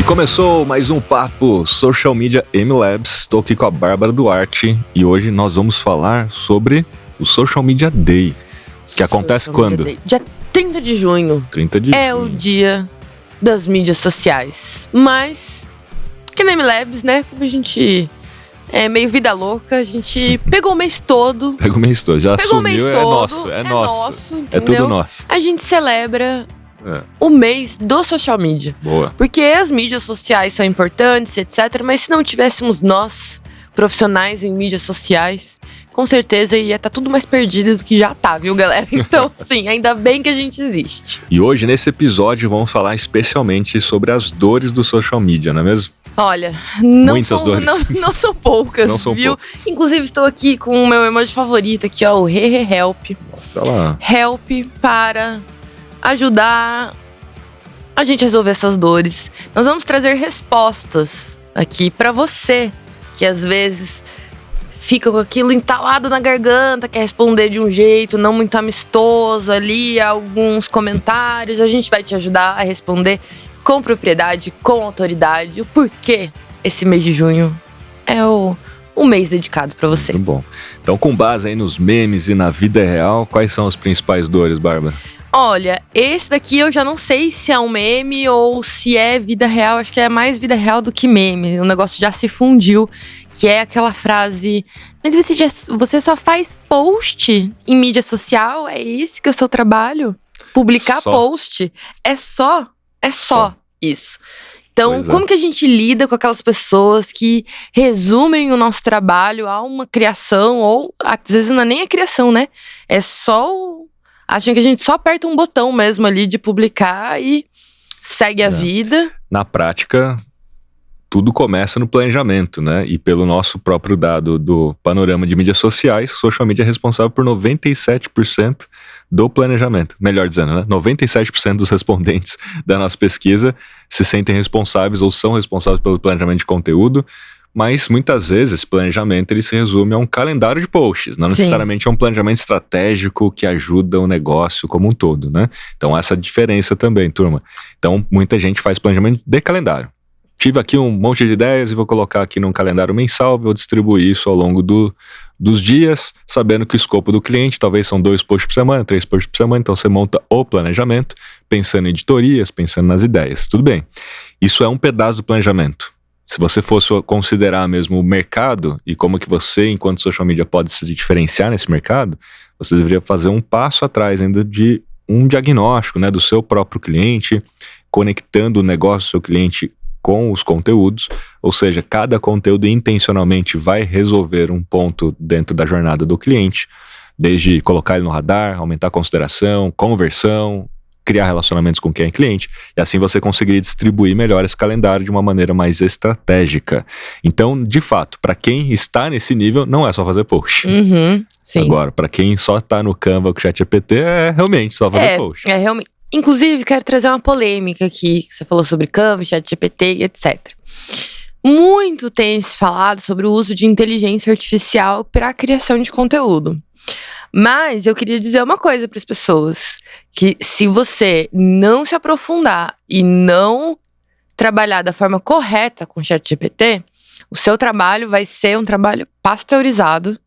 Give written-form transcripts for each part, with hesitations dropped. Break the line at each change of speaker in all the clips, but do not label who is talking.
Começou mais um papo Social Media M-Labs. Estou aqui com a Bárbara Duarte e hoje nós vamos falar sobre o Social Media Day, que acontece quando?
Dia 30 de junho.
30 de junho.
É o dia das mídias sociais. Mas, que na M-Labs, né, como a gente é meio vida louca, a gente pegou o mês todo.
Pegou o mês todo, já
Pegou o mês
assumiu,
todo,
é nosso,
entendeu?
é tudo nosso.
A gente celebra o mês do social media.
Boa.
Porque as mídias sociais são importantes, etc. Mas se não tivéssemos nós, profissionais em mídias sociais, com certeza ia estar tudo mais perdido do que já tá, viu, galera? Então, sim, ainda bem que a gente existe.
E hoje, nesse episódio, vamos falar especialmente sobre as dores do social media, não é mesmo?
Olha, não
Muitas
são,
dores.
não são poucas,
Não são
viu?
poucas.
Inclusive, estou aqui com o meu emoji favorito aqui, ó, o Help.
Mostra lá.
Help para ajudar a gente a resolver essas dores. Nós vamos trazer respostas aqui para você, que às vezes fica com aquilo entalado na garganta, quer responder de um jeito não muito amistoso ali, alguns comentários. A gente vai te ajudar a responder com propriedade, com autoridade, o porquê esse mês de junho é um mês dedicado para você.
Muito bom. Então, com base aí nos memes e na vida real, quais são as principais dores, Bárbara?
Olha, esse daqui eu já não sei se é um meme ou se é vida real. Acho que é mais vida real do que meme. O negócio já se fundiu, que é aquela frase: mas você só faz post em mídia social? É esse que é o seu trabalho? Publicar post? É só isso. Então, como que a gente lida com aquelas pessoas que resumem o nosso trabalho a uma criação, ou às vezes não é nem a criação, né? É só acham que a gente só aperta um botão mesmo ali de publicar e segue a vida. Na
prática, tudo começa no planejamento, né? E pelo nosso próprio dado do panorama de mídias sociais, social media é responsável por 97% do planejamento. Melhor dizendo, né? 97% dos respondentes da nossa pesquisa se sentem responsáveis ou são responsáveis pelo planejamento de conteúdo. Mas muitas vezes esse planejamento ele se resume a um calendário de posts, não necessariamente a um planejamento estratégico que ajuda o negócio como um todo, né? Então essa diferença também, turma. Então muita gente faz planejamento de calendário. Tive aqui um monte de ideias e vou colocar aqui num calendário mensal, vou distribuir isso ao longo dos dias, sabendo que o escopo do cliente talvez são 2 posts por semana, 3 posts por semana, então você monta o planejamento, pensando em editorias, pensando nas ideias. Tudo bem, isso é um pedaço do planejamento. Se você fosse considerar mesmo o mercado e como que você, enquanto social media, pode se diferenciar nesse mercado, você deveria fazer um passo atrás ainda de um diagnóstico, né, do seu próprio cliente, conectando o negócio do seu cliente com os conteúdos, ou seja, cada conteúdo intencionalmente vai resolver um ponto dentro da jornada do cliente, desde colocar ele no radar, aumentar a consideração, conversão, criar relacionamentos com quem é cliente, e assim você conseguiria distribuir melhor esse calendário de uma maneira mais estratégica. Então, de fato, para quem está nesse nível, não é só fazer post.
Sim.
Agora, para quem só está no Canva com o ChatGPT, é realmente só fazer post.
É realmente. Inclusive, quero trazer uma polêmica aqui, que você falou sobre Canva, ChatGPT e etc. Muito tem se falado sobre o uso de inteligência artificial para a criação de conteúdo. Mas eu queria dizer uma coisa para as pessoas, que se você não se aprofundar e não trabalhar da forma correta com o ChatGPT, o seu trabalho vai ser um trabalho pasteurizado.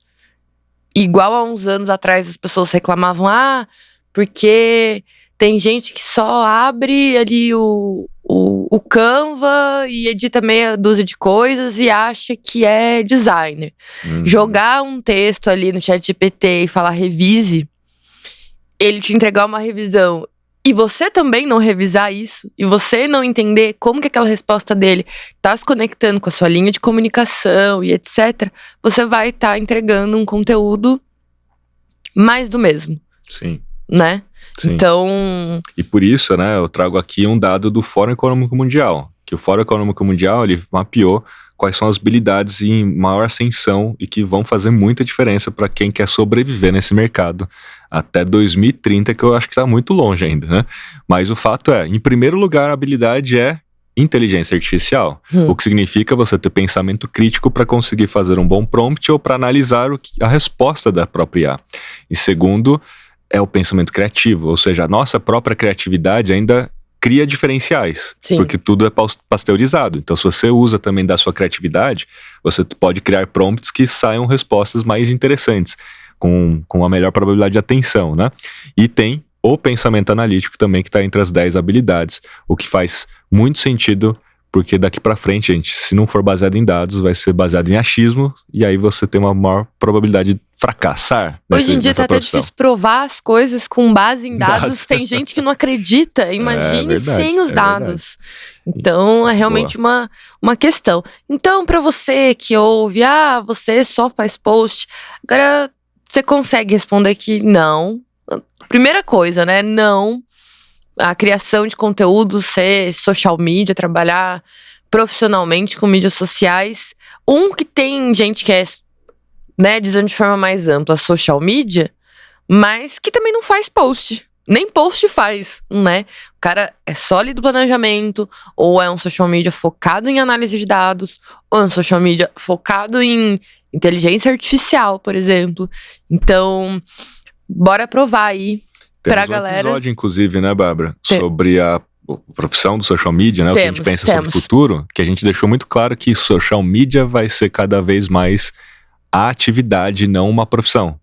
Igual há uns anos atrás as pessoas reclamavam, porque tem gente que só abre ali o Canva e edita meia dúzia de coisas e acha que é designer. Jogar um texto ali no ChatGPT e falar revise, ele te entregar uma revisão e você também não revisar isso, e você não entender como que aquela resposta dele tá se conectando com a sua linha de comunicação e etc., você vai estar entregando um conteúdo mais do mesmo.
Sim.
Né?
Sim.
Então...
E por isso, né, eu trago aqui um dado do Fórum Econômico Mundial, que o Fórum Econômico Mundial, ele mapeou quais são as habilidades em maior ascensão e que vão fazer muita diferença para quem quer sobreviver nesse mercado até 2030, que eu acho que está muito longe ainda, né? Mas o fato é, em primeiro lugar, a habilidade é inteligência artificial, o que significa você ter pensamento crítico para conseguir fazer um bom prompt ou para analisar a resposta da própria IA. E segundo, é o pensamento criativo, ou seja, a nossa própria criatividade ainda cria diferenciais.
Sim.
Porque tudo é pasteurizado. Então, se você usa também da sua criatividade, você pode criar prompts que saiam respostas mais interessantes, com a melhor probabilidade de atenção, né? E tem o pensamento analítico também, que está entre as 10 habilidades, o que faz muito sentido, porque daqui para frente, gente, se não for baseado em dados, vai ser baseado em achismo, e aí você tem uma maior probabilidade de fracassar.
Hoje em dia tá até difícil provar as coisas com base em dados. Tem gente que não acredita, imagine
verdade,
sem os dados. Então é realmente uma questão. Então, para você que ouve, você só faz post, agora você consegue responder que não. Primeira coisa, né? Não. A criação de conteúdo, ser social media, trabalhar profissionalmente com mídias sociais. Que tem gente que é, né, dizendo de forma mais ampla, social media, mas que também não faz post. Nem post faz, né? O cara é sólido planejamento, ou é um social media focado em análise de dados, ou é um social media focado em inteligência artificial, por exemplo. Então, bora provar aí pra galera.
Temos um episódio, inclusive, né, Bárbara? Sobre a profissão do social media, né? O que a gente pensa sobre o futuro, que a gente deixou muito claro que social media vai ser cada vez mais a atividade, não uma profissão.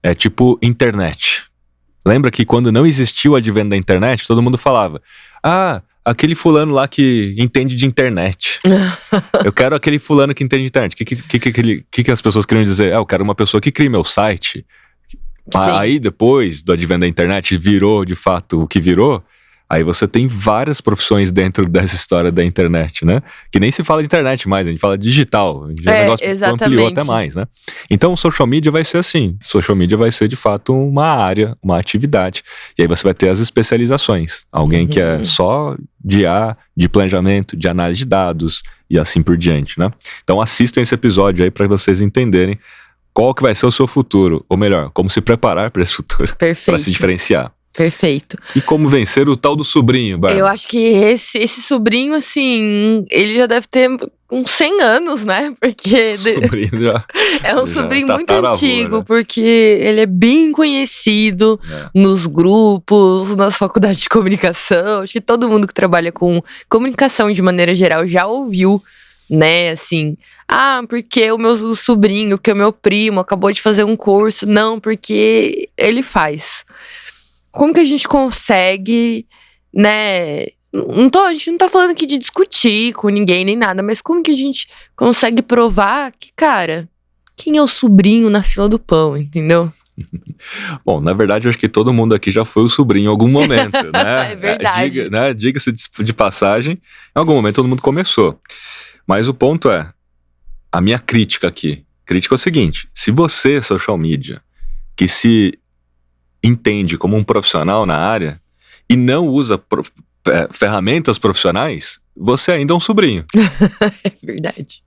É tipo internet. Lembra que quando não existiu o advento da internet, todo mundo falava: aquele fulano lá que entende de internet. Eu quero aquele fulano que entende de internet. O que as pessoas queriam dizer? Eu quero uma pessoa que crie meu site. Sim. Aí depois do advento da internet virou de fato o que virou. Aí você tem várias profissões dentro dessa história da internet, né? Que nem se fala de internet mais, a gente fala digital. O negócio ampliou até mais, né? Então o social media vai ser assim. Social media vai ser de fato uma área, uma atividade. E aí você vai ter as especializações. Alguém que é só de de planejamento, de análise de dados e assim por diante, né? Então assistam esse episódio aí para vocês entenderem qual que vai ser o seu futuro. Ou melhor, como se preparar para esse futuro.
Perfeito.
Para se diferenciar.
Perfeito.
E como vencer o tal do sobrinho, Bárbara?
Eu acho que esse sobrinho, assim, ele já deve ter uns 100 anos, né? Porque
sobrinho já,
é um sobrinho muito
avô,
antigo,
né?
Porque ele é bem conhecido nos grupos, nas faculdades de comunicação. Acho que todo mundo que trabalha com comunicação de maneira geral já ouviu, né, assim... porque o meu sobrinho, que é o meu primo, acabou de fazer um curso. Não, porque ele faz. Como que a gente consegue, né? A gente não tá falando aqui de discutir com ninguém nem nada, mas como que a gente consegue provar que, cara, quem é o sobrinho na fila do pão, entendeu?
Bom, na verdade, eu acho que todo mundo aqui já foi o sobrinho em algum momento, né?
É verdade.
Diga-se de passagem, em algum momento todo mundo começou. Mas o ponto é, a minha crítica aqui, é o seguinte: se você, social media, que se entende como um profissional na área e não usa ferramentas profissionais, você ainda é um sobrinho.
É verdade.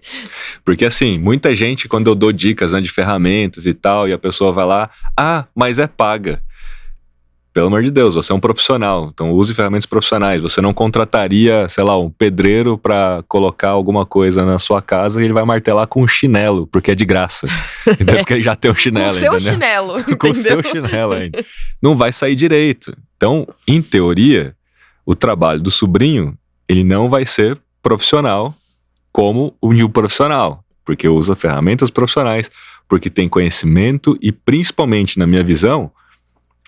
Porque assim, muita gente, quando eu dou dicas, né, de ferramentas e tal, e a pessoa vai lá, mas é paga. Pelo amor de Deus, você é um profissional, então use ferramentas profissionais. Você não contrataria, sei lá, um pedreiro pra colocar alguma coisa na sua casa e ele vai martelar com um chinelo, porque é de graça. Então, porque ele já tem o chinelo,
com o seu
entendeu?
chinelo,
Com o seu chinelo ainda. Não vai sair direito. Então, em teoria, o trabalho do sobrinho, ele não vai ser profissional como o de um profissional, porque usa ferramentas profissionais, porque tem conhecimento e, principalmente, na minha visão,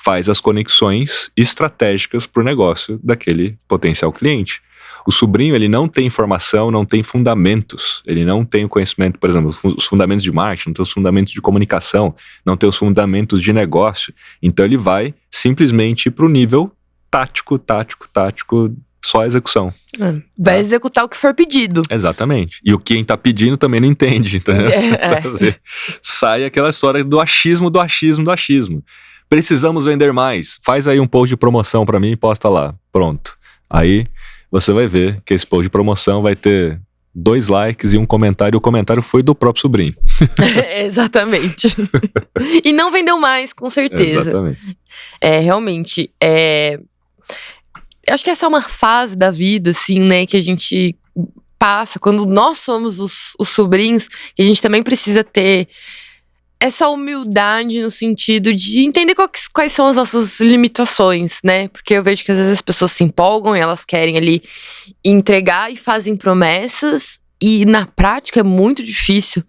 faz as conexões estratégicas para o negócio daquele potencial cliente. O sobrinho, ele não tem informação, não tem fundamentos. Ele não tem o conhecimento, por exemplo, os fundamentos de marketing, não tem os fundamentos de comunicação, não tem os fundamentos de negócio. Então ele vai simplesmente para o nível tático, só execução.
Vai executar o que for pedido.
Exatamente. E o quem tá pedindo também não entende, entendeu? Então, assim, sai aquela história do achismo. Precisamos vender mais. Faz aí um post de promoção pra mim e posta lá. Pronto. Aí você vai ver que esse post de promoção vai ter 2 likes e um comentário. E o comentário foi do próprio sobrinho.
Exatamente. E não vendeu mais, com certeza.
Exatamente.
Realmente. Eu acho que essa é uma fase da vida, assim, né? Que a gente passa quando nós somos os sobrinhos. Que a gente também precisa ter essa humildade no sentido de entender quais são as nossas limitações, né? Porque eu vejo que às vezes as pessoas se empolgam e elas querem ali entregar e fazem promessas, e na prática é muito difícil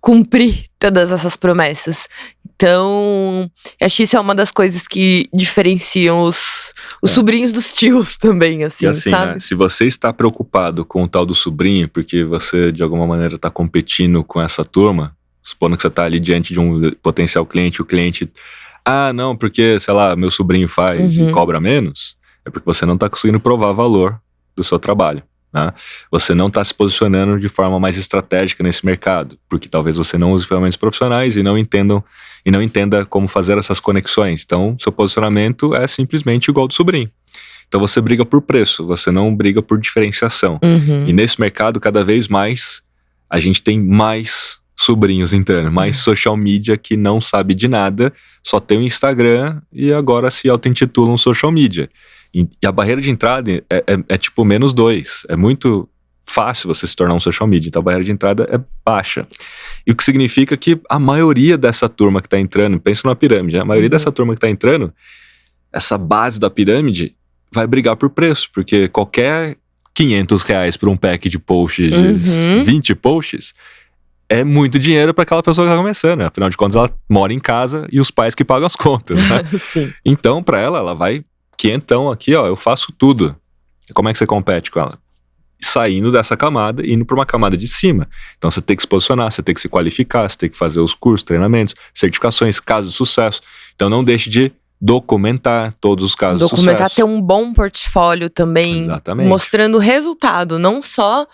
cumprir todas essas promessas. Então, acho que isso é uma das coisas que diferenciam os sobrinhos dos tios também, assim,
e assim,
sabe?
Né, se você está preocupado com o tal do sobrinho, porque você, de alguma maneira, está competindo com essa turma, supondo que você está ali diante de um potencial cliente, o cliente, não, porque, sei lá, meu sobrinho faz e cobra menos, é porque você não está conseguindo provar valor do seu trabalho. Né? Você não está se posicionando de forma mais estratégica nesse mercado, porque talvez você não use ferramentas profissionais e não entenda como fazer essas conexões. Então, seu posicionamento é simplesmente igual ao do sobrinho. Então, você briga por preço, você não briga por diferenciação. E nesse mercado, cada vez mais, a gente tem mais sobrinhos entrando, mais social media que não sabe de nada, só tem o Instagram e agora se auto-intitulam social media. E a barreira de entrada é tipo -2. É muito fácil você se tornar um social media. Então a barreira de entrada é baixa. E o que significa que a maioria dessa turma que está entrando, pensa numa pirâmide, né? A maioria dessa turma que está entrando, essa base da pirâmide, vai brigar por preço. Porque qualquer R$500 por um pack de posts, 20 posts, é muito dinheiro para aquela pessoa que está começando. Afinal de contas, ela mora em casa e os pais que pagam as contas. Né?
Sim.
Então, para ela vai... Quentão aqui, ó, eu faço tudo. Como é que você compete com ela? Saindo dessa camada e indo para uma camada de cima. Então você tem que se posicionar, você tem que se qualificar, você tem que fazer os cursos, treinamentos, certificações, casos de sucesso. Então não deixe de documentar todos os casos de sucesso.
Documentar, ter um bom portfólio também.
Exatamente.
Mostrando o resultado, não só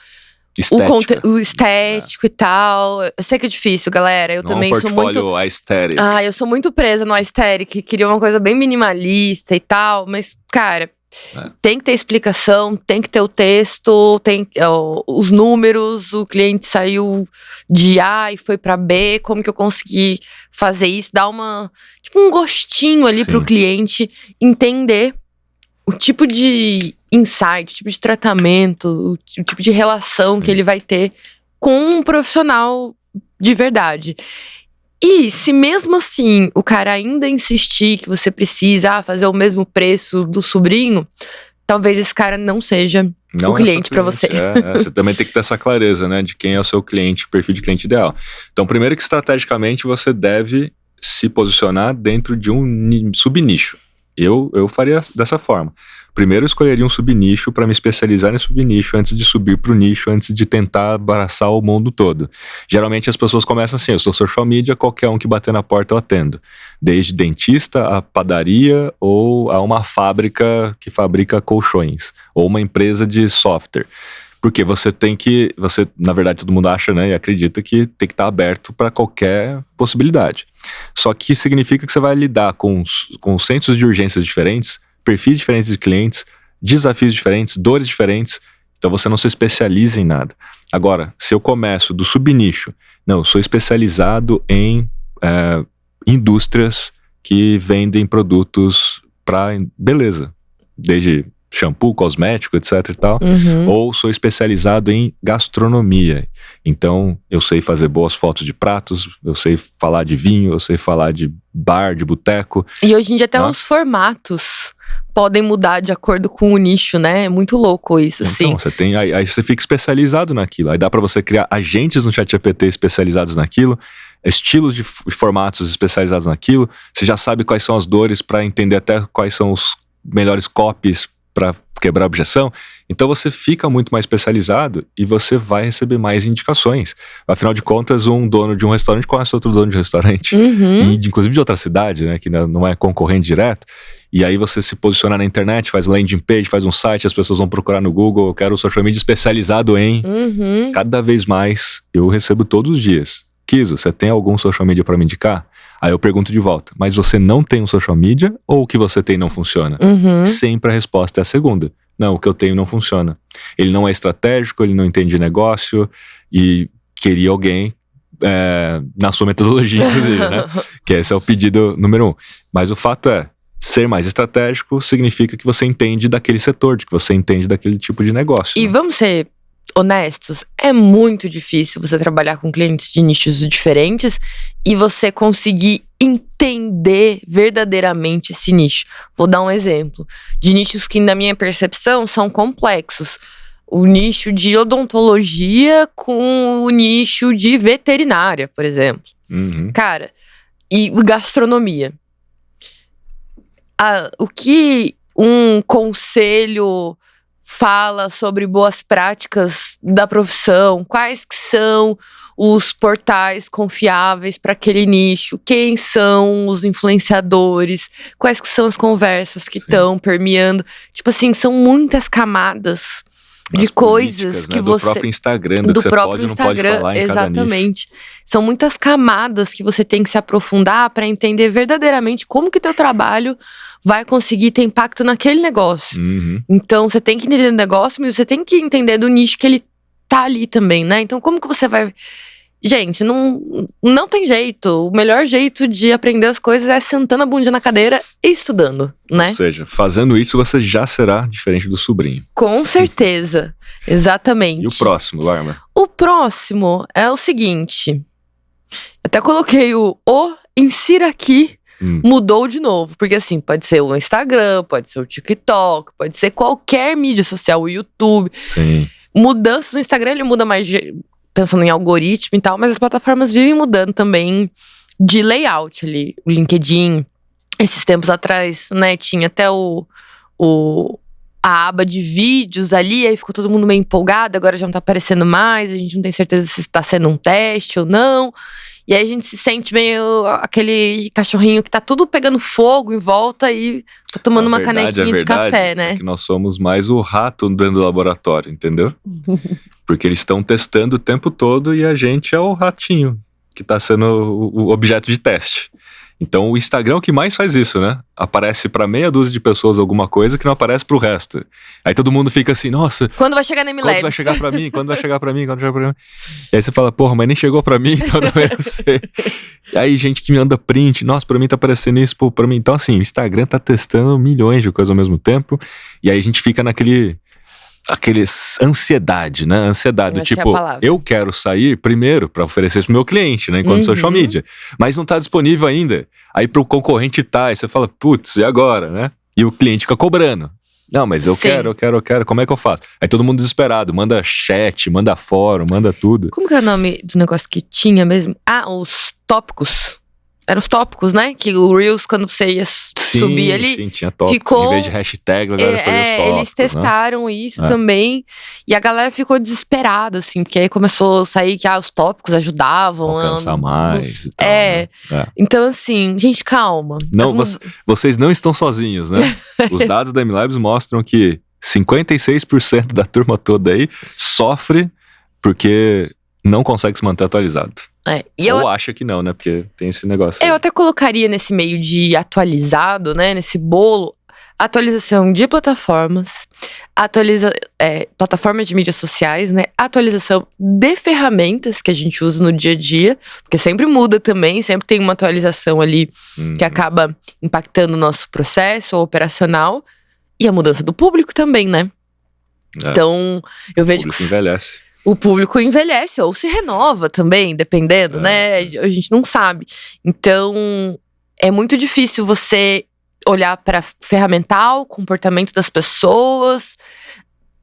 o estético e tal. Eu sei que é difícil, galera. Eu
não
também sou muito...
aesthetic.
Eu sou muito presa no aesthetic. Queria uma coisa bem minimalista e tal. Mas, cara, tem que ter explicação, tem que ter o texto, tem os números. O cliente saiu de A e foi pra B. Como que eu consegui fazer isso? Dar um gostinho ali pro cliente entender o tipo de insight, o tipo de tratamento, o tipo de relação que ele vai ter com um profissional de verdade. E se mesmo assim o cara ainda insistir que você precisa fazer o mesmo preço do sobrinho, talvez esse cara não seja o cliente para você.
Você também tem que ter essa clareza, né, de quem é o seu cliente, o perfil de cliente ideal. Então, primeiro que estrategicamente você deve se posicionar dentro de um subnicho. Eu faria dessa forma. Primeiro eu escolheria um subnicho para me especializar nesse subnicho antes de subir para o nicho, antes de tentar abraçar o mundo todo. Geralmente as pessoas começam assim, eu sou social media, qualquer um que bater na porta eu atendo. Desde dentista, a padaria ou a uma fábrica que fabrica colchões. Ou uma empresa de software. Porque na verdade todo mundo acha, né, e acredita que tem que estar aberto para qualquer possibilidade. Só que significa que você vai lidar com sensos de urgências diferentes, perfis diferentes de clientes, desafios diferentes, dores diferentes, então você não se especializa em nada. Agora, se eu começo do subnicho, não, eu sou especializado em indústrias que vendem produtos para beleza, desde shampoo, cosmético, etc e tal, ou sou especializado em gastronomia, então eu sei fazer boas fotos de pratos, eu sei falar de vinho, eu sei falar de bar, de boteco.
E hoje em dia até os formatos podem mudar de acordo com o nicho, né? É muito louco isso, assim.
Então, aí você fica especializado naquilo, aí dá pra você criar agentes no ChatGPT especializados naquilo, estilos de formatos especializados naquilo, você já sabe quais são as dores pra entender até quais são os melhores copies para quebrar a objeção, então você fica muito mais especializado e você vai receber mais indicações. Afinal de contas, um dono de um restaurante conhece outro dono de um restaurante, inclusive de outra cidade, né, que não é concorrente direto, e aí você se posiciona na internet, faz landing page, faz um site, as pessoas vão procurar no Google, eu quero um social media especializado em... Cada vez mais eu recebo todos os dias. Kiso, você tem algum social media para me indicar? Aí eu pergunto de volta, mas você não tem um social media ou o que você tem não funciona? Sempre a resposta é a segunda. Não, o que eu tenho não funciona. Ele não é estratégico, ele não entende negócio e queria alguém na sua metodologia, inclusive, né? Que esse é o pedido número 1. Mas o fato é, ser mais estratégico significa que você entende daquele setor, de que você entende daquele tipo de negócio.
E vamos ser honestos, é muito difícil você trabalhar com clientes de nichos diferentes e você conseguir entender verdadeiramente esse nicho. Vou dar um exemplo de nichos que, na minha percepção, são complexos. O nicho de odontologia com o nicho de veterinária, por exemplo. Cara, e gastronomia. O que um conselho fala sobre boas práticas da profissão, quais que são os portais confiáveis para aquele nicho, quem são os influenciadores, quais que são as conversas que estão permeando. Tipo assim, são muitas camadas de coisas que
do próprio Instagram, do que você pode ou não pode falar em cada nicho.
Exatamente. São muitas camadas que você tem que se aprofundar para entender verdadeiramente como que teu trabalho vai conseguir ter impacto naquele negócio. Então, você tem que entender do negócio, mas você tem que entender do nicho que ele tá ali também, né? Então, como que você vai... Gente, não tem jeito. O melhor jeito de aprender as coisas é sentando a bundinha na cadeira e estudando, né?
Ou seja, fazendo isso você já será diferente do sobrinho.
Com certeza. Exatamente.
E o próximo, Larma?
O próximo é o seguinte. Até coloquei o insira aqui, mudou de novo. Porque assim, pode ser o Instagram, pode ser o TikTok, pode ser qualquer mídia social, o YouTube.
Sim.
Mudanças no Instagram, ele muda mais... pensando em algoritmo e tal, mas as plataformas vivem mudando também de layout ali. O LinkedIn, esses tempos atrás, né, tinha até a aba de vídeos ali, aí ficou todo mundo meio empolgado, agora já não tá aparecendo mais, a gente não tem certeza se está sendo um teste ou não. E aí a gente se sente meio aquele cachorrinho que tá tudo pegando fogo em volta e tá tomando uma canequinha de café, né?
É que nós somos mais o rato dentro do laboratório, entendeu? Porque eles estão testando o tempo todo e a gente é o ratinho que tá sendo o objeto de teste. Então o Instagram é o que mais faz isso, né? Aparece pra meia dúzia de pessoas alguma coisa que não aparece pro resto. Aí todo mundo fica assim, nossa...
Quando vai chegar na MLabs?
Quando vai chegar pra mim? Quando vai chegar pra mim? Quando vai chegar pra mim? E aí você fala, porra, mas nem chegou pra mim, então não é você. E aí gente que me manda print, nossa, pra mim tá aparecendo isso, pô, pra mim. Então assim, o Instagram tá testando milhões de coisas ao mesmo tempo. E aí a gente fica naquele ansiedade, né? Ansiedade, do tipo, eu quero sair primeiro pra oferecer isso pro meu cliente, né? Enquanto social media. Mas não tá disponível ainda. Aí pro concorrente tá, e você fala, putz, e agora, né? E o cliente fica cobrando. Não, mas eu quero, como é que eu faço? Aí todo mundo desesperado, manda chat, manda fórum, manda tudo.
Como que é o nome do negócio que tinha mesmo? Ah, os tópicos. Eram os tópicos, né? Que o Reels, quando você ia subir ali...
Sim, tinha tópicos. Ficou... Em vez de hashtag, agora escolheu os tópicos.
Eles testaram, né? Isso também. E a galera ficou desesperada, assim. Porque aí começou a sair que os tópicos ajudavam.
Alcançar mais e tal.
Né? Então, assim, gente, calma.
Não, vocês não estão sozinhos, né? Os dados da MLabs mostram que 56% da turma toda aí sofre porque não consegue se manter atualizado. Ou acha que não, né? Porque tem esse negócio.
Eu até colocaria nesse meio de atualizado, né? Nesse bolo, atualização de plataformas, plataformas de mídias sociais, né? Atualização de ferramentas que a gente usa no dia a dia, porque sempre muda também, sempre tem uma atualização ali que acaba impactando o nosso processo operacional e a mudança do público também, né? Então, eu vejo
que envelhece.
O público envelhece ou se renova também, dependendo, né? A gente não sabe. Então, é muito difícil você olhar para ferramental, comportamento das pessoas,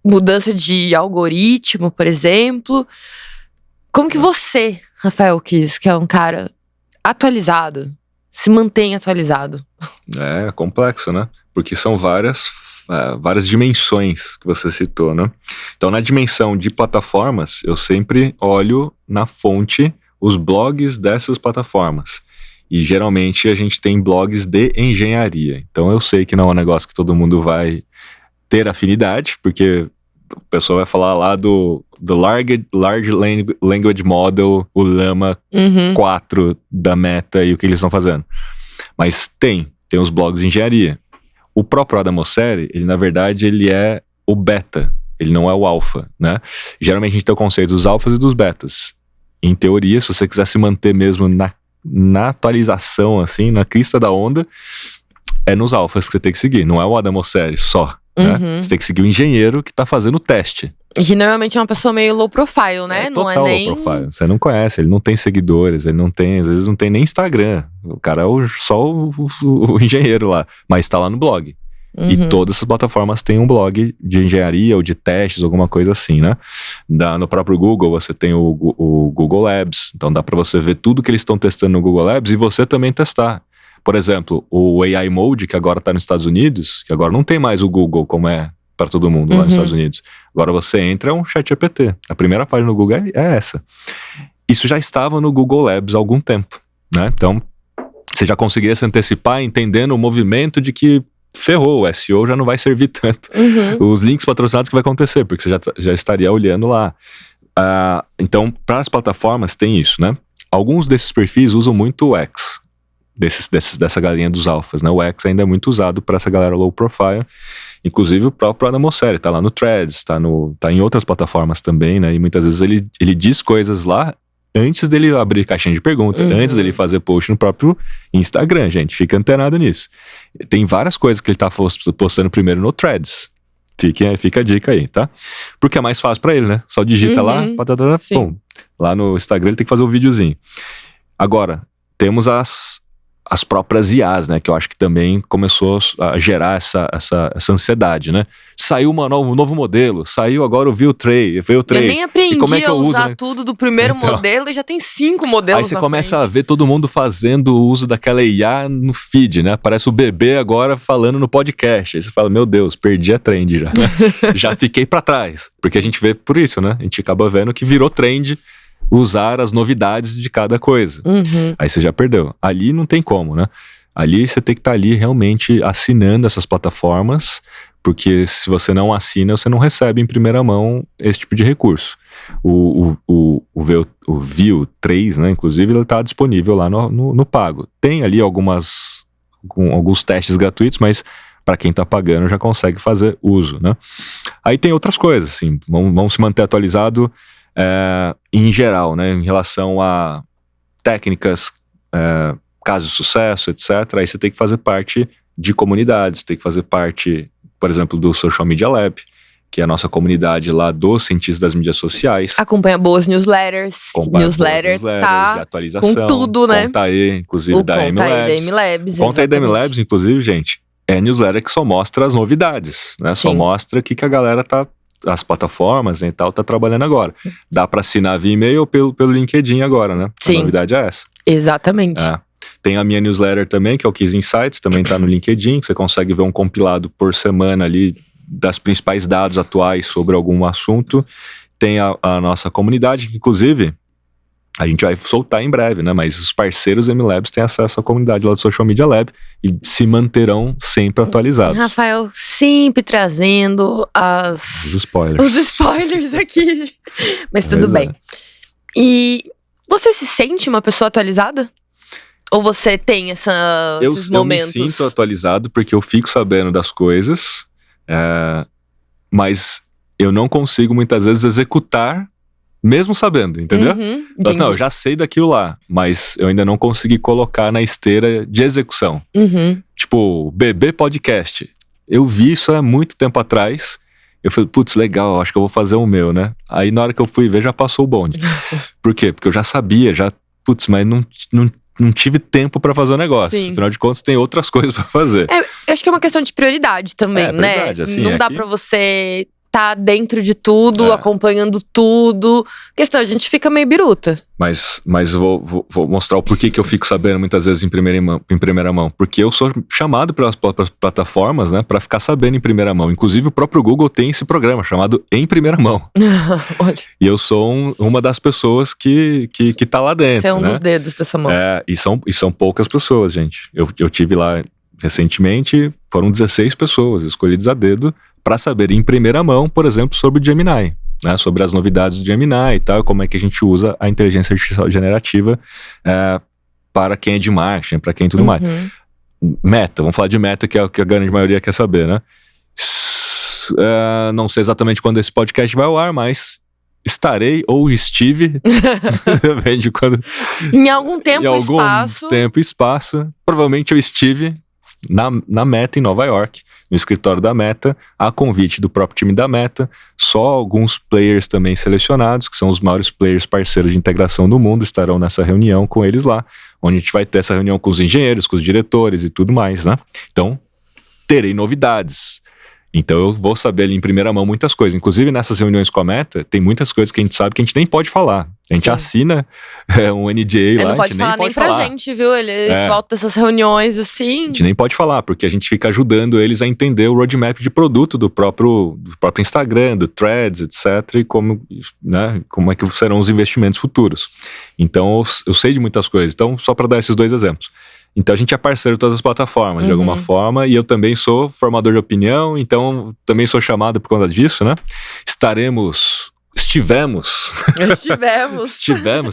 mudança de algoritmo, por exemplo. Como que você, Rafael Kiss, que é um cara atualizado, se mantém atualizado?
É complexo, né? Porque são várias dimensões que você citou, né? Então, na dimensão de plataformas, eu sempre olho na fonte os blogs dessas plataformas. E geralmente a gente tem blogs de engenharia. Então eu sei que não é um negócio que todo mundo vai ter afinidade, porque o pessoal vai falar lá do Large Language Model, o Llama 4 da Meta e o que eles estão fazendo. Mas tem os blogs de engenharia. O próprio Adam Mosseri, ele na verdade ele é o beta, ele não é o alfa, né? Geralmente a gente tem o conceito dos alfas e dos betas. Em teoria, se você quiser se manter mesmo na atualização, assim, na crista da onda, é nos alfas que você tem que seguir, não é o Adam Mosseri só, né? Você tem que seguir o engenheiro que tá fazendo o teste.
E que normalmente é uma pessoa meio low profile, né?
É
não
total
é nem...
low profile. Você não conhece, ele não tem seguidores, ele não tem, às vezes não tem nem Instagram. O cara é só o engenheiro lá, mas tá lá no blog. E todas essas plataformas têm um blog de engenharia ou de testes, alguma coisa assim, né? No próprio Google você tem o Google Labs, então dá para você ver tudo que eles estão testando no Google Labs e você também testar. Por exemplo, o AI Mode, que agora está nos Estados Unidos, que agora não tem mais o Google como é para todo mundo lá nos Estados Unidos. Agora você entra, é um ChatGPT. A primeira página do Google é essa. Isso já estava no Google Labs há algum tempo, né? Então, você já conseguiria se antecipar entendendo o movimento de que ferrou, o SEO já não vai servir tanto. Os links patrocinados que vai acontecer, porque você já estaria olhando lá. Então, para as plataformas tem isso, né? Alguns desses perfis usam muito o X, dessa galinha dos alfas, né? O X ainda é muito usado para essa galera low profile. Inclusive o próprio Adam Mosseri tá lá no Threads, tá em outras plataformas também, né? E muitas vezes ele diz coisas lá antes dele abrir caixinha de pergunta, antes dele fazer post no próprio Instagram, gente. Fica antenado nisso. Tem várias coisas que ele tá postando primeiro no Threads. Fica a dica aí, tá? Porque é mais fácil pra ele, né? Só digita lá, pum. Lá no Instagram ele tem que fazer um videozinho. Agora, temos as próprias IAs, né? Que eu acho que também começou a gerar essa ansiedade, né? Saiu um novo modelo, saiu agora o View 3. Eu
nem aprendi
como é que eu
a usar
uso, né?
tudo do primeiro modelo e já tem 5 modelos.
Aí você começa a ver todo mundo fazendo o uso daquela IA no feed, né? Parece o bebê agora falando no podcast. Aí você fala, meu Deus, perdi a trend já, né? Já fiquei pra trás. Porque a gente vê por isso, né? A gente acaba vendo que virou trend usar as novidades de cada coisa. Aí você já perdeu. Ali não tem como, né? Ali você tem que estar ali realmente assinando essas plataformas, porque se você não assina, você não recebe em primeira mão esse tipo de recurso. O View 3, né, inclusive, ele está disponível lá no pago. Tem ali alguns testes gratuitos, mas para quem está pagando já consegue fazer uso, né? Aí tem outras coisas, assim, vão se manter atualizado em geral, né, em relação a técnicas, casos de sucesso, etc. Aí você tem que fazer parte de comunidades, tem que fazer parte, por exemplo, do Social Media Lab, que é a nossa comunidade lá dos cientistas das mídias sociais.
Acompanha boas newsletters. Newsletter tá
de atualização,
com tudo, né?
Conta aí, inclusive da
M-Labs.
Conta aí da M-Labs, inclusive, gente, é newsletter que só mostra as novidades, né? Só mostra o que a galera as plataformas e tal, tá trabalhando agora. Dá para assinar via e-mail ou pelo LinkedIn agora, né?
Sim.
A novidade é essa.
Exatamente.
Tem a minha newsletter também, que é o Kiss Insights, também tá no LinkedIn, que você consegue ver um compilado por semana ali das principais dados atuais sobre algum assunto. Tem a nossa comunidade, que inclusive a gente vai soltar em breve, né? Mas os parceiros M-Labs têm acesso à comunidade lá do Social Media Lab e se manterão sempre atualizados.
Rafael sempre trazendo os spoilers aqui. Mas tudo bem. E você se sente uma pessoa atualizada? Ou você tem esses momentos?
Eu me sinto atualizado porque eu fico sabendo das coisas, mas eu não consigo muitas vezes executar mesmo sabendo, entendeu? Não, eu já sei daquilo lá, mas eu ainda não consegui colocar na esteira de execução. Tipo, BB Podcast. Eu vi isso há muito tempo atrás. Eu falei, putz, legal, acho que eu vou fazer o meu, né? Aí na hora que eu fui ver, já passou o bonde. Por quê? Porque eu já sabia, mas não tive tempo pra fazer o negócio. Sim. Afinal de contas, tem outras coisas pra fazer.
Eu acho que é uma questão de prioridade também, né?
Prioridade, assim,
não dá pra você tá dentro de tudo, acompanhando tudo. Questão, a gente fica meio biruta.
Mas vou mostrar o porquê que eu fico sabendo muitas vezes em primeira mão. Porque eu sou chamado pelas plataformas, né, pra ficar sabendo em primeira mão. Inclusive o próprio Google tem esse programa chamado Em Primeira Mão. E eu sou uma das pessoas que tá lá dentro.
Você é um
né?
dos dedos dessa mão.
E são poucas pessoas, gente. Eu tive lá recentemente, foram 16 pessoas escolhidas a dedo para saber em primeira mão, por exemplo, sobre o Gemini, né, sobre as novidades do Gemini e tal, como é que a gente usa a inteligência artificial generativa para quem é de marketing, para quem tudo mais. Meta, vamos falar de meta, que é o que a grande maioria quer saber, né? Não sei exatamente quando esse podcast vai ao ar, mas estarei ou estive, depende de quando.
Em algum tempo
e espaço. Provavelmente eu estive na Meta, em Nova York, no escritório da Meta, a convite do próprio time da Meta. Só alguns players também selecionados, que são os maiores players parceiros de integração do mundo, estarão nessa reunião com eles lá, onde a gente vai ter essa reunião com os engenheiros, com os diretores e tudo mais, né? Então, terei novidades. Então eu vou saber ali em primeira mão muitas coisas. Inclusive nessas reuniões com a Meta, tem muitas coisas que a gente sabe que a gente nem pode falar. A gente assina um NDA lá,
não
a gente nem pode
nem
falar.
Pra gente, viu? Eles voltam dessas reuniões assim.
A gente nem pode falar, porque a gente fica ajudando eles a entender o roadmap de produto do próprio Instagram, do Threads, etc. E como é que serão os investimentos futuros. Então eu sei de muitas coisas. Então, só para dar esses 2 exemplos. Então a gente é parceiro de todas as plataformas, de alguma forma, e eu também sou formador de opinião, então também sou chamado por conta disso, né? Estivemos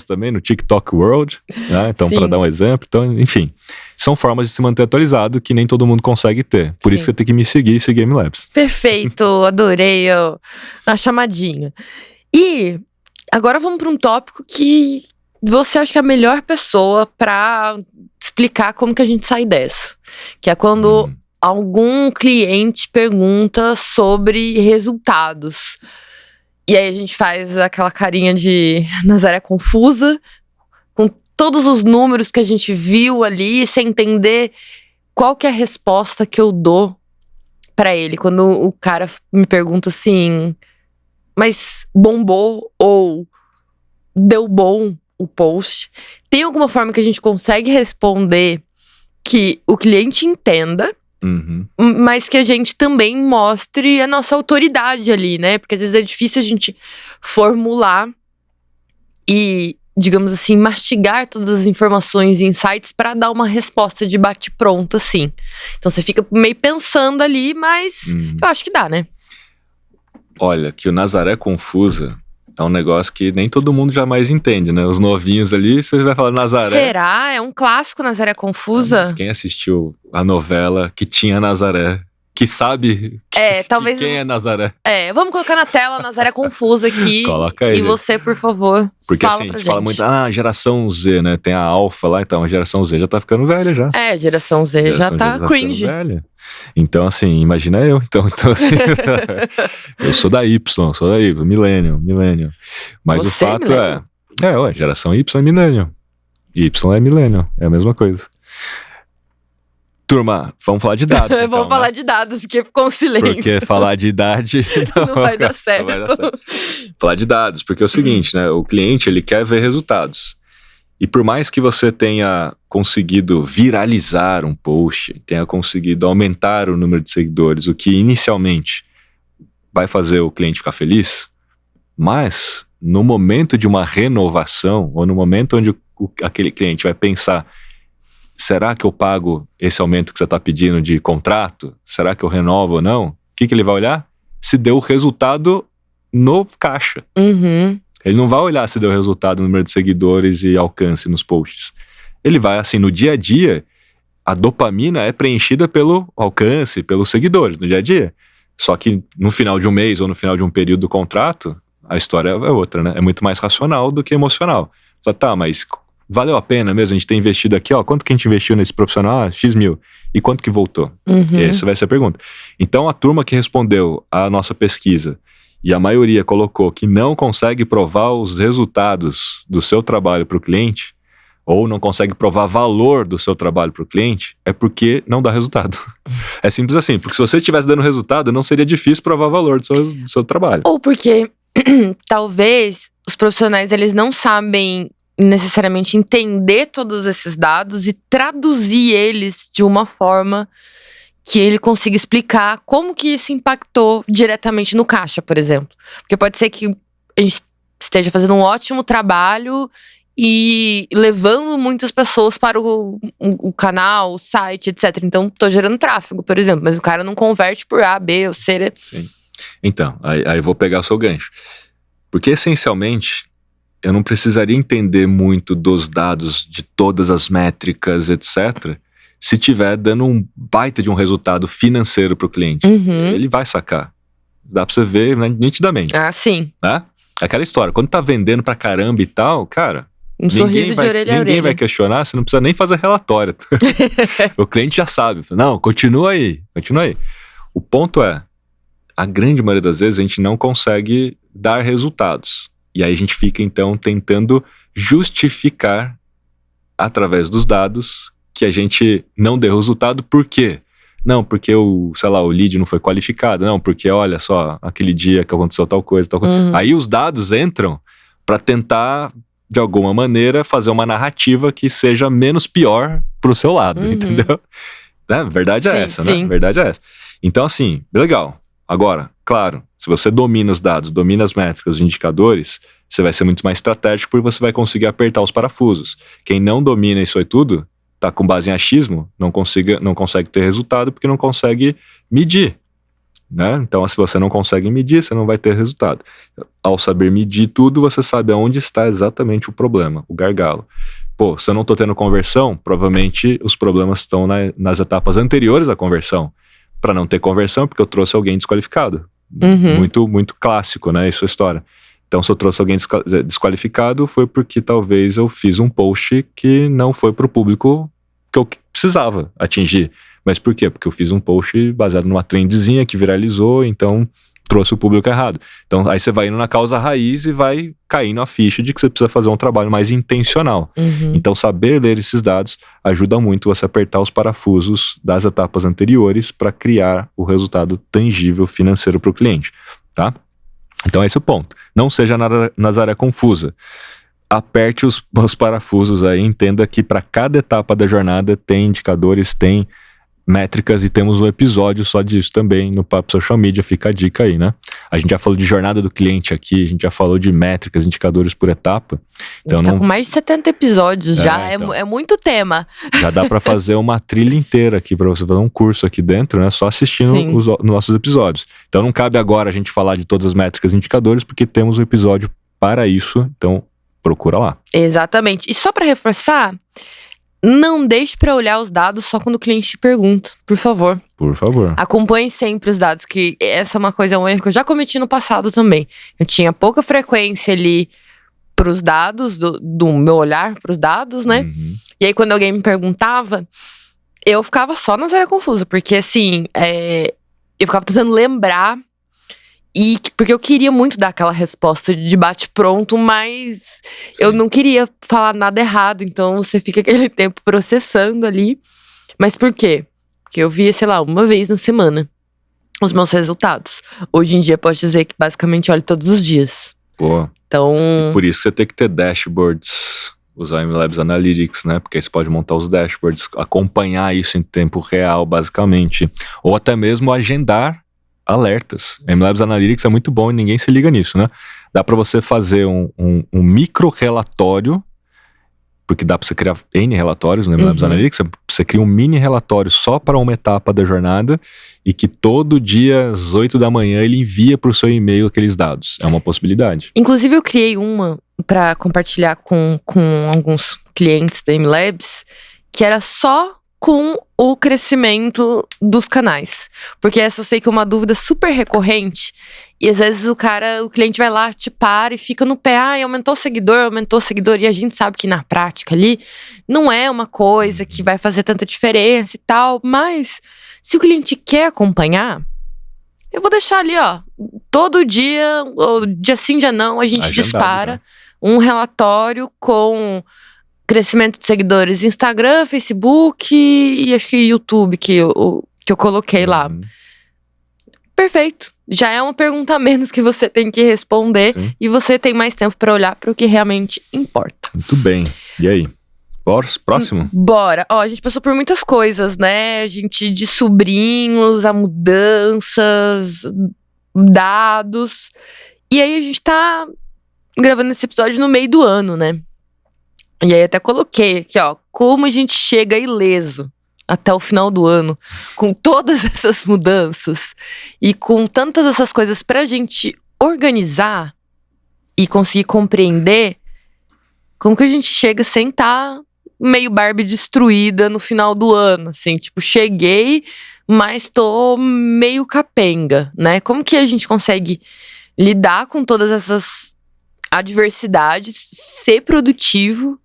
também no TikTok World, né? Então, para dar um exemplo, então, enfim, são formas de se manter atualizado que nem todo mundo consegue ter. Por isso você tem que me seguir e seguir GameLabs.
Perfeito, adorei a chamadinha. E agora vamos para um tópico que você acha que é a melhor pessoa para explicar como que a gente sai dessa. Que é quando algum cliente pergunta sobre resultados. E aí a gente faz aquela carinha de Nazaré confusa, com todos os números que a gente viu ali, sem entender qual que é a resposta que eu dou pra ele. Quando o cara me pergunta assim, mas bombou ou deu bom o post? Tem alguma forma que a gente consegue responder que o cliente entenda, mas que a gente também mostre a nossa autoridade ali, né? Porque às vezes é difícil a gente formular e, digamos assim, mastigar todas as informações e insights para dar uma resposta de bate-pronto, assim. Então você fica meio pensando ali, mas eu acho que dá, né?
Olha, que o Nazaré confusa é um negócio que nem todo mundo jamais entende, né? Os novinhos ali, você vai falar Nazaré.
Será? É um clássico Nazaré confusa?
Mas quem assistiu a novela que tinha Nazaré, que sabe
talvez
quem é Nazaré.
Vamos colocar na tela Nazaré confusa aqui.
Coloca aí.
E você, por favor,
porque
fala
assim,
pra
a gente
gente.
fala muito, geração Z, né? Tem a Alpha lá, então a geração Z já tá ficando velha já.
A geração Z já tá cringe.
Então, assim, imagina eu. Então assim, eu sou da Y, Millennium. Mas
você
o fato geração Y é Millennium. Y é Millennium, é a mesma coisa. Turma, vamos falar de dados. Então,
vamos falar de dados, porque ficou um silêncio.
Porque falar de idade
não vai dar certo.
Falar de dados, porque é o seguinte, né? O cliente, ele quer ver resultados. E por mais que você tenha conseguido viralizar um post, tenha conseguido aumentar o número de seguidores, o que inicialmente vai fazer o cliente ficar feliz, mas no momento de uma renovação, ou no momento onde aquele cliente vai pensar, será que eu pago esse aumento que você está pedindo de contrato? Será que eu renovo ou não? O que ele vai olhar? Se deu resultado no caixa. Ele não vai olhar se deu resultado no número de seguidores e alcance nos posts. Ele vai, assim, no dia a dia, a dopamina é preenchida pelo alcance, pelos seguidores, no dia a dia. Só que no final de um mês ou no final de um período do contrato, a história é outra, né? É muito mais racional do que emocional. Só mas valeu a pena mesmo a gente ter investido aqui, quanto que a gente investiu nesse profissional? X mil. E quanto que voltou? Essa vai ser a pergunta. Então, a turma que respondeu à nossa pesquisa, e a maioria colocou que não consegue provar os resultados do seu trabalho para o cliente, ou não consegue provar valor do seu trabalho para o cliente, é porque não dá resultado. É simples assim, porque se você estivesse dando resultado, não seria difícil provar valor do seu trabalho.
Ou porque, talvez, os profissionais, eles não sabem necessariamente entender todos esses dados e traduzir eles de uma forma que ele consiga explicar como que isso impactou diretamente no caixa, por exemplo. Porque pode ser que a gente esteja fazendo um ótimo trabalho e levando muitas pessoas para o canal, o site, etc. Então, tô gerando tráfego, por exemplo, mas o cara não converte por A, B ou C, né?
Sim. Então, aí eu vou pegar o seu gancho. Porque, essencialmente, eu não precisaria entender muito dos dados de todas as métricas, etc., se tiver dando um baita de um resultado financeiro para o cliente. Ele vai sacar. Dá para você ver, né, nitidamente.
Sim.
Né? Aquela história, quando tá vendendo pra caramba e tal, cara,
Um sorriso de orelha a orelha.
Ninguém vai questionar, você não precisa nem fazer relatório. O cliente já sabe. Não, continua aí. O ponto é, a grande maioria das vezes a gente não consegue dar resultados. E aí a gente fica, então, tentando justificar, através dos dados, que a gente não deu resultado. Por quê? Não, porque o lead não foi qualificado. Não, porque olha só, aquele dia que aconteceu tal coisa. Aí os dados entram para tentar, de alguma maneira, fazer uma narrativa que seja menos pior pro seu lado, entendeu? A verdade é essa, né? A verdade é essa. Então, assim, legal. Agora, claro, se você domina os dados, domina as métricas, os indicadores, você vai ser muito mais estratégico porque você vai conseguir apertar os parafusos. Quem não domina isso aí tudo, tá com base em achismo, não consegue ter resultado porque não consegue medir, né? Então, se você não consegue medir, você não vai ter resultado. Ao saber medir tudo, você sabe aonde está exatamente o problema, o gargalo. Pô, se eu não tô tendo conversão, provavelmente os problemas estão nas etapas anteriores à conversão. Para não ter conversão, porque eu trouxe alguém desqualificado. Muito, muito clássico, né? Isso é história. Então, se eu trouxe alguém desqualificado, foi porque talvez eu fiz um post que não foi pro público que eu precisava atingir. Mas por quê? Porque eu fiz um post baseado numa trendzinha que viralizou, então trouxe o público errado. Então, aí você vai indo na causa raiz e vai caindo a ficha de que você precisa fazer um trabalho mais intencional. Então, saber ler esses dados ajuda muito você a apertar os parafusos das etapas anteriores para criar o resultado tangível financeiro para o cliente, tá? Então, esse é o ponto. Não seja Nazaré confusa. Aperte os parafusos aí, entenda que para cada etapa da jornada tem indicadores, tem métricas e temos um episódio só disso também no Papo Social Media, fica a dica aí, né? A gente já falou de jornada do cliente aqui, a gente já falou de métricas, indicadores por etapa. Então,
a gente tá com mais de 70 episódios já, então, é muito tema.
Já dá para fazer uma trilha inteira aqui, para você fazer um curso aqui dentro, né? Só assistindo os nossos episódios. Então não cabe agora a gente falar de todas as métricas e indicadores, porque temos um episódio para isso, então procura lá.
Exatamente. E só para reforçar, não deixe para olhar os dados só quando o cliente te pergunta, por favor.
Por favor.
Acompanhe sempre os dados, que essa é uma coisa, um erro que eu já cometi no passado também. Eu tinha pouca frequência ali pros dados, do meu olhar pros dados, né? E aí quando alguém me perguntava, eu ficava só na área confusa, porque assim, eu ficava tentando lembrar. Porque eu queria muito dar aquela resposta de bate-pronto, mas eu não queria falar nada errado. Então você fica aquele tempo processando ali. Mas por quê? Porque eu via, sei lá, uma vez na semana os meus resultados. Hoje em dia pode dizer que basicamente olho todos os dias.
Pô,
então,
por isso você tem que ter dashboards, usar MLabs Analytics, né? Porque aí você pode montar os dashboards, acompanhar isso em tempo real, basicamente. Ou até mesmo agendar alertas. MLabs Analytics é muito bom e ninguém se liga nisso, né? Dá para você fazer um micro relatório, porque dá para você criar N relatórios no MLabs Analytics, você cria um mini relatório só para uma etapa da jornada e que todo dia às 8 da manhã ele envia para o seu e-mail aqueles dados. É uma possibilidade.
Inclusive eu criei uma para compartilhar com alguns clientes da MLabs, que era só com o crescimento dos canais. Porque essa eu sei que é uma dúvida super recorrente. E às vezes o cliente vai lá, te para e fica no pé. Aumentou o seguidor. E a gente sabe que na prática ali não é uma coisa que vai fazer tanta diferença e tal. Mas se o cliente quer acompanhar, eu vou deixar ali, ó. Todo dia, ou dia sim, dia não, a gente
agendado,
dispara um relatório com crescimento de seguidores Instagram, Facebook e acho que YouTube que eu coloquei lá. Perfeito. Já é uma pergunta a menos que você tem que responder. Sim. E você tem mais tempo para olhar para o que realmente importa.
Muito bem. E aí? Próximo?
Bora. A gente passou por muitas coisas, né? A gente de sobrinhos, a mudanças, dados. E aí a gente tá gravando esse episódio no meio do ano, né? E aí até coloquei aqui, ó, como a gente chega ileso até o final do ano, com todas essas mudanças e com tantas essas coisas pra gente organizar e conseguir compreender, como que a gente chega sem estar meio Barbie destruída no final do ano, assim, tipo, cheguei, mas tô meio capenga, né? Como que a gente consegue lidar com todas essas adversidades, ser produtivo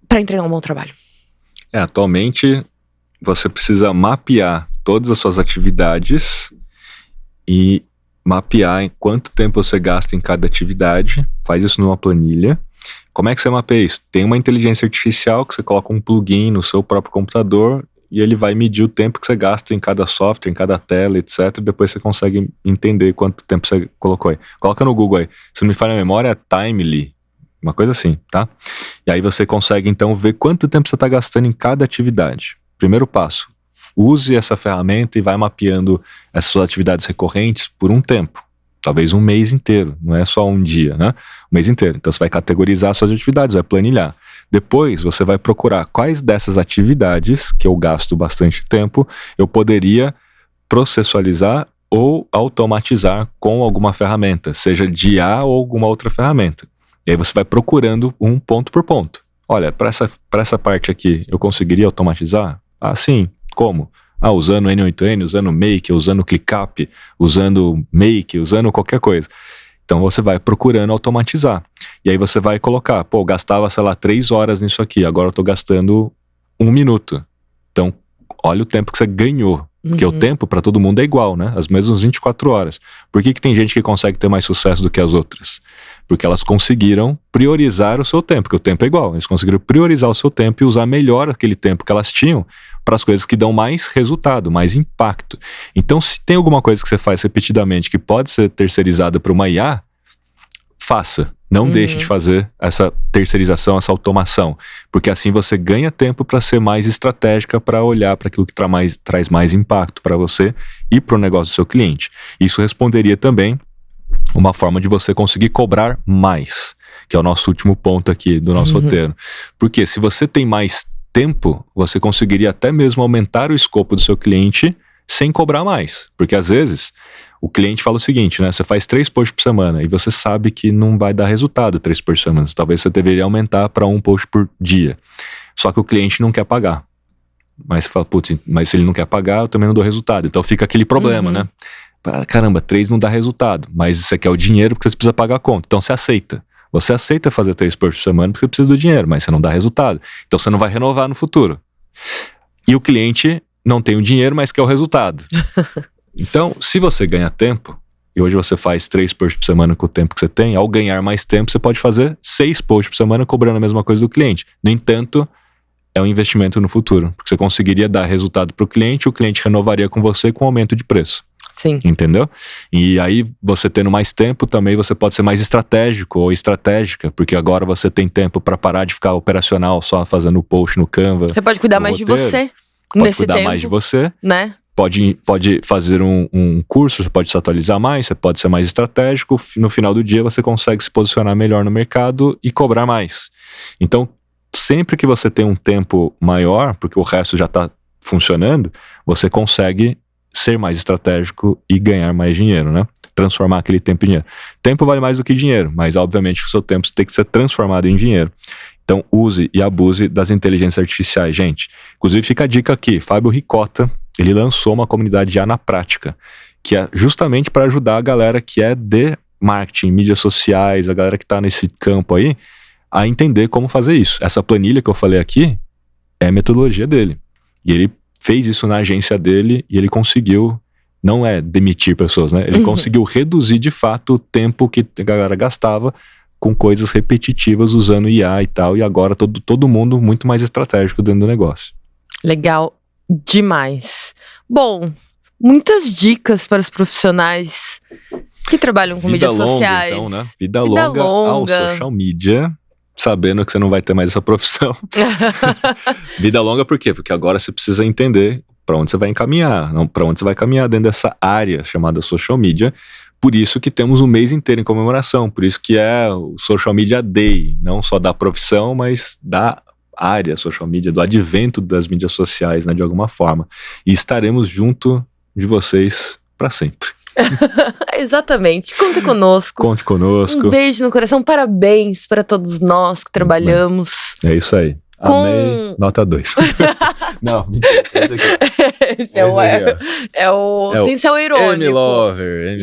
para entregar um bom trabalho.
Atualmente, você precisa mapear todas as suas atividades e mapear em quanto tempo você gasta em cada atividade. Faz isso numa planilha. Como é que você mapeia isso? Tem uma inteligência artificial que você coloca um plugin no seu próprio computador e ele vai medir o tempo que você gasta em cada software, em cada tela, etc. E depois você consegue entender quanto tempo você colocou aí. Coloca no Google aí. Se não me falha a memória, é Timely. Uma coisa assim, tá? E aí você consegue, então, ver quanto tempo você está gastando em cada atividade. Primeiro passo, use essa ferramenta e vai mapeando essas suas atividades recorrentes por um tempo. Talvez um mês inteiro, não é só um dia, né? Um mês inteiro. Então você vai categorizar suas atividades, vai planilhar. Depois você vai procurar quais dessas atividades, que eu gasto bastante tempo, eu poderia processualizar ou automatizar com alguma ferramenta, seja de IA ou alguma outra ferramenta. E aí você vai procurando um ponto por ponto. Olha, para essa parte aqui, eu conseguiria automatizar? Ah, sim. Como? Ah, usando N8N, usando Make, usando ClickUp, usando Make, usando qualquer coisa. Então você vai procurando automatizar. E aí você vai colocar, pô, eu gastava, sei lá, 3 horas nisso aqui, agora eu tô gastando 1 minuto. Então, olha o tempo que você ganhou. Porque o tempo para todo mundo é igual, né? As mesmas 24 horas. Por que tem gente que consegue ter mais sucesso do que as outras? Porque elas conseguiram priorizar o seu tempo, porque o tempo é igual. Eles conseguiram priorizar o seu tempo e usar melhor aquele tempo que elas tinham para as coisas que dão mais resultado, mais impacto. Então, se tem alguma coisa que você faz repetidamente que pode ser terceirizada para uma IA, faça. Não deixe de fazer essa terceirização, essa automação. Porque assim você ganha tempo para ser mais estratégica, para olhar para aquilo que traz mais impacto para você e para o negócio do seu cliente. Isso responderia também uma forma de você conseguir cobrar mais, que é o nosso último ponto aqui do nosso roteiro. Porque se você tem mais tempo, você conseguiria até mesmo aumentar o escopo do seu cliente sem cobrar mais. Porque às vezes o cliente fala o seguinte, né? Você faz 3 posts por semana e você sabe que não vai dar resultado 3 por semana. Talvez você deveria aumentar para 1 post por dia. Só que o cliente não quer pagar. Mas você fala, putz, mas se ele não quer pagar, eu também não dou resultado. Então fica aquele problema, né? Caramba, 3 não dá resultado. Mas você quer o dinheiro porque você precisa pagar a conta. Então você aceita. Você aceita fazer 3 posts por semana porque você precisa do dinheiro, mas você não dá resultado. Então você não vai renovar no futuro. E o cliente não tem o dinheiro, mas quer o resultado. Então, se você ganha tempo, e hoje você faz 3 posts por semana com o tempo que você tem, ao ganhar mais tempo, você pode fazer 6 posts por semana cobrando a mesma coisa do cliente. No entanto, é um investimento no futuro, porque você conseguiria dar resultado para o cliente renovaria com você com aumento de preço.
Sim.
Entendeu? E aí, você tendo mais tempo, também você pode ser mais estratégico ou estratégica, porque agora você tem tempo para parar de ficar operacional só fazendo o post no Canva.
Você pode cuidar mais
roteiro.
De você
Pode
nesse
cuidar
tempo,
mais de você.
Né?
Pode fazer um curso, você pode se atualizar mais, você pode ser mais estratégico. No final do dia, você consegue se posicionar melhor no mercado e cobrar mais. Então, sempre que você tem um tempo maior, porque o resto já está funcionando, você consegue ser mais estratégico e ganhar mais dinheiro, né? Transformar aquele tempo em dinheiro. Tempo vale mais do que dinheiro, mas obviamente o seu tempo tem que ser transformado em dinheiro. Então use e abuse das inteligências artificiais, gente. Inclusive fica a dica aqui, Fábio Ricota, ele lançou uma comunidade já na prática, que é justamente para ajudar a galera que é de marketing, mídias sociais, a galera que está nesse campo aí, a entender como fazer isso. Essa planilha que eu falei aqui é a metodologia dele. E ele fez isso na agência dele e ele conseguiu, não é demitir pessoas, né? Ele conseguiu reduzir de fato o tempo que a galera gastava com coisas repetitivas usando IA e tal, e agora todo mundo muito mais estratégico dentro do negócio.
Legal demais. Bom, muitas dicas para os profissionais que trabalham com mídias sociais.
Então, né? Vida longa ao social media, sabendo que você não vai ter mais essa profissão. Vida longa por quê? Porque agora você precisa entender para onde você vai encaminhar, para onde você vai caminhar dentro dessa área chamada social media. Por isso que temos um mês inteiro em comemoração, por isso que é o Social Media Day, não só da profissão, mas da área social media, do advento das mídias sociais, né, de alguma forma. E estaremos junto de vocês para sempre.
Exatamente, conte conosco.
Conte conosco.
Um beijo no coração, parabéns para todos nós que trabalhamos.
É isso aí. Amei, nota 2. Não, mentira. Esse aqui.
Esse é o sem ser o irônico.
Amy Lover.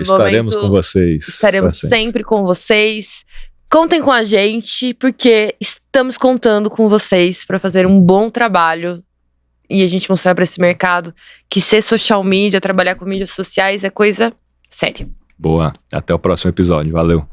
Estaremos com vocês.
Estaremos sempre com vocês. Contem com a gente, porque estamos contando com vocês para fazer um bom trabalho e a gente mostrar para esse mercado que ser social media, trabalhar com mídias sociais é coisa séria.
Boa. Até o próximo episódio. Valeu.